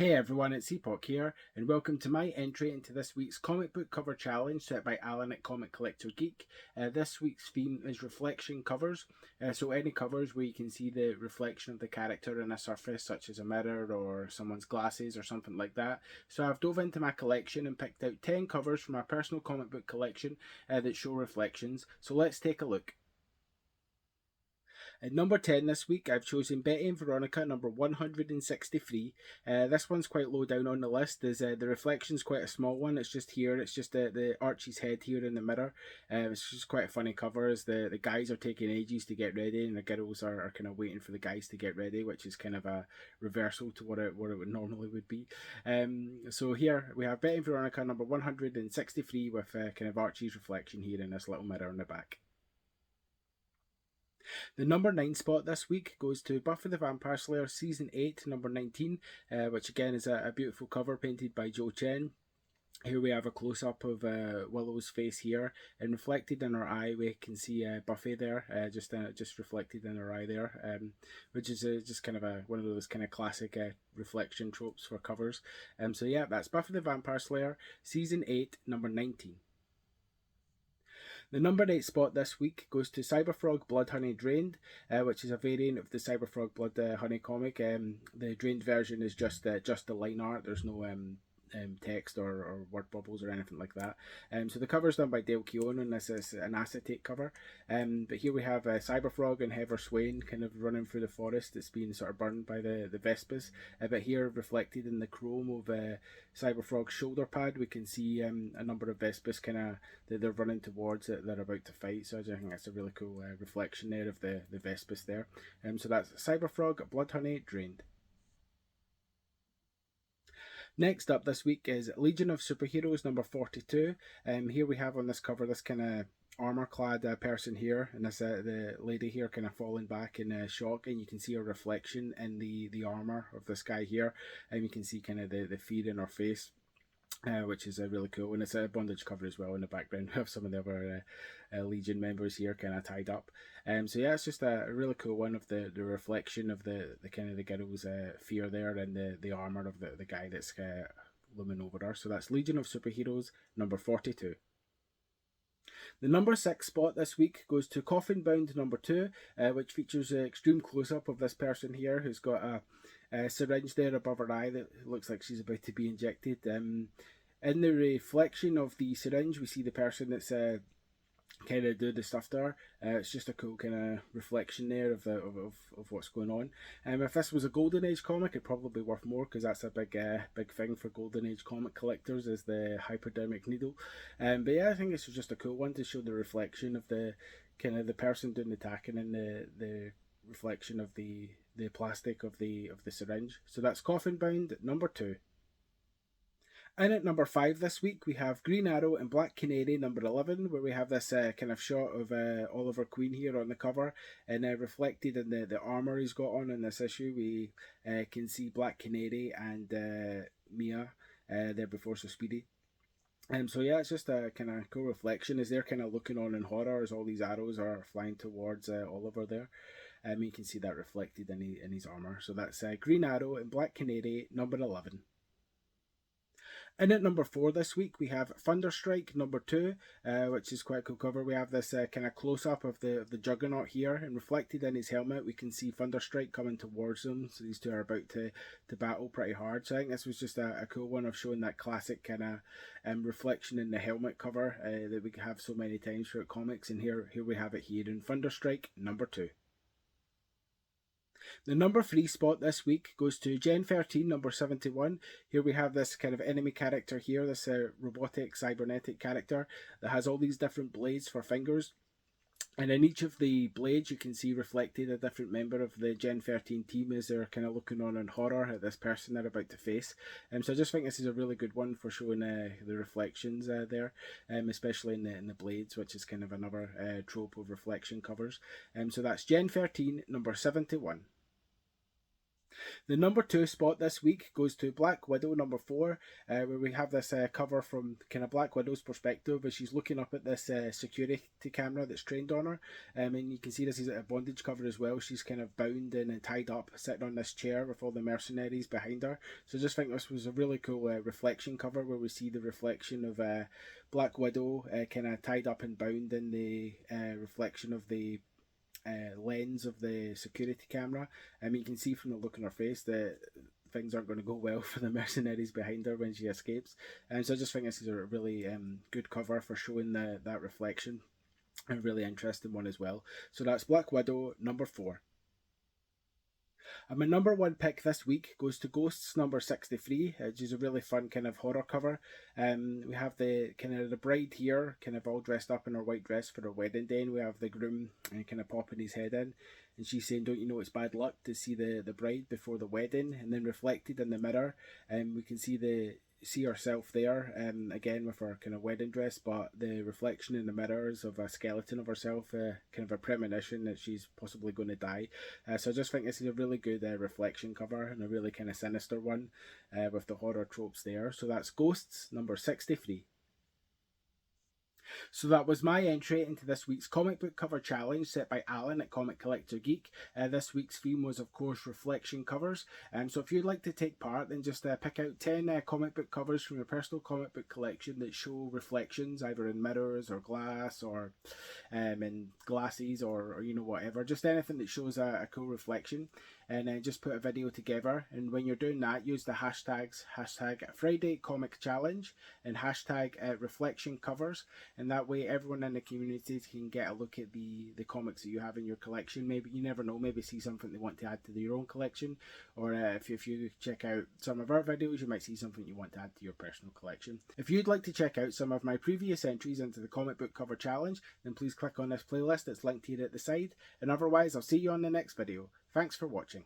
Hey everyone, it's Epoch here, and welcome to my entry into this week's comic book cover challenge set by Alan at Comic Collector Geek. This week's theme is reflection covers, so any covers where you can see the reflection of the character in a surface, such as a mirror or someone's glasses or something like that. So I've dove into my collection and picked out 10 covers from my personal comic book collection that show reflections, so let's take a look. At number 10 this week, I've chosen Betty and Veronica, number 163. This one's quite low down on the list, as the reflection's quite a small one. It's just here, it's just the Archie's head here in the mirror. It's just quite a funny cover, as the guys are taking ages to get ready, and the girls are kind of waiting for the guys to get ready, which is kind of a reversal to what it would normally would be. So here we have Betty and Veronica, number 163, with kind of Archie's reflection here in this little mirror in the back. The number 9 spot this week goes to Buffy the Vampire Slayer Season 8, number 19, which again is a beautiful cover painted by Joe Chen. Here we have a close-up of Willow's face here, and reflected in her eye we can see Buffy there, just reflected in her eye there, which is just kind of one of those kind of classic reflection tropes for covers. So yeah, that's Buffy the Vampire Slayer Season 8, number 19. The number 8 spot this week goes to Cyberfrog Blood Honey Drained, which is a variant of the Cyberfrog Blood Honey comic. The drained version is just the line art. There's no text or word bubbles or anything like that. So the cover is done by Dale Keown, and this is an acetate cover. But here we have Cyberfrog and Heather Swain kind of running through the forest that's been sort of burned by the Vespas. But here, reflected in the chrome of Cyberfrog's shoulder pad, we can see a number of Vespas kind of that they're running towards that they're about to fight. So I think that's a really cool reflection there of the Vespas there. So that's Cyberfrog Blood Honey Drained. Next up this week is Legion of Superheroes number 42. Here we have on this cover this kind of armor-clad person here, and this the lady here kind of falling back in shock, and you can see a reflection in the armor of this guy here, and you can see kind of the fear in her face. Which is really cool, and it's a bondage cover as well in the background. We have some of the other Legion members here kind of tied up. So yeah, it's just a really cool one of the reflection of the kind of the girl's fear there, and the armor of the guy that's looming over her. So that's Legion of Superheroes number 42. The number 6 spot this week goes to Coffin Bound number 2, which features an extreme close-up of this person here who's got a syringe there above her eye that looks like she's about to be injected. In the reflection of the syringe, we see the person that's kind of do the stuff there. It's just a cool kind of reflection there of what's going on. If this was a Golden Age comic, it'd probably be worth more, because that's a big thing for Golden Age comic collectors, is the hypodermic needle. But yeah, I think this was just a cool one to show the reflection of the kind of the person doing the tacking, and the reflection of the plastic of the syringe. So that's Coffin Bound number 2. And at number 5 this week, we have Green Arrow and Black Canary number 11, where we have this kind of shot of Oliver Queen here on the cover, and reflected in the armour he's got on in this issue, we can see Black Canary and Mia there before so Speedy. So yeah, it's just a kind of cool reflection as they're kind of looking on in horror as all these arrows are flying towards Oliver there. You can see that reflected in his armour. So that's Green Arrow and Black Canary number 11. And at number 4 this week, we have Thunderstrike number 2, which is quite a cool cover. We have this kind of close-up of the Juggernaut here, and reflected in his helmet, we can see Thunderstrike coming towards them. So these two are about to battle pretty hard. So I think this was just a cool one of showing that classic kind of reflection in the helmet cover that we have so many times throughout comics. And here we have it here in Thunderstrike number 2. The number 3 spot this week goes to Gen 13, number 71. Here we have this kind of enemy character here, this robotic, cybernetic character that has all these different blades for fingers. And in each of the blades, you can see reflected a different member of the Gen 13 team as they're kind of looking on in horror at this person they're about to face. So I just think this is a really good one for showing the reflections there, especially in the blades, which is kind of another trope of reflection covers. So that's Gen 13, number 71. The number 2 spot this week goes to Black Widow number 4, where we have this cover from kind of Black Widow's perspective as she's looking up at this security camera that's trained on her. And you can see this is a bondage cover as well. She's kind of bound and tied up, sitting on this chair with all the mercenaries behind her. So I just think this was a really cool reflection cover where we see the reflection of Black Widow kind of tied up and bound in the reflection of the lens of the security camera. You can see from the look on her face that things aren't going to go well for the mercenaries behind her when she escapes. And so I just think this is a really good cover for showing that reflection. A really interesting one as well. So that's Black Widow number 4. And my number 1 pick this week goes to Ghosts number 63, which is a really fun kind of horror cover. We have the kind of the bride here, kind of all dressed up in her white dress for her wedding day, and we have the groom kind of popping his head in, and she's saying, "Don't you know it's bad luck to see the bride before the wedding?" And then reflected in the mirror, we can see herself there, again with her kind of wedding dress, but the reflection in the mirrors of a skeleton of herself, kind of a premonition that she's possibly going to die. So I just think this is a really good reflection cover and a really kind of sinister one with the horror tropes there. So that's Ghosts number 63. So that was my entry into this week's comic book cover challenge set by Alan at Comic Collector Geek. This week's theme was, of course, reflection covers. So if you'd like to take part, then just pick out 10 comic book covers from your personal comic book collection that show reflections, either in mirrors or glass or in glasses or whatever. Just anything that shows a cool reflection. And then just put a video together. And when you're doing that, use the hashtags Friday Comic Challenge and hashtag reflection covers. And that way everyone in the community can get a look at the comics that you have in your collection. Maybe, you never know, maybe see something they want to add to your own collection. Or if you check out some of our videos, you might see something you want to add to your personal collection. If you'd like to check out some of my previous entries into the comic book cover challenge, then please click on this playlist that's linked here at the side. And otherwise, I'll see you on the next video. Thanks for watching.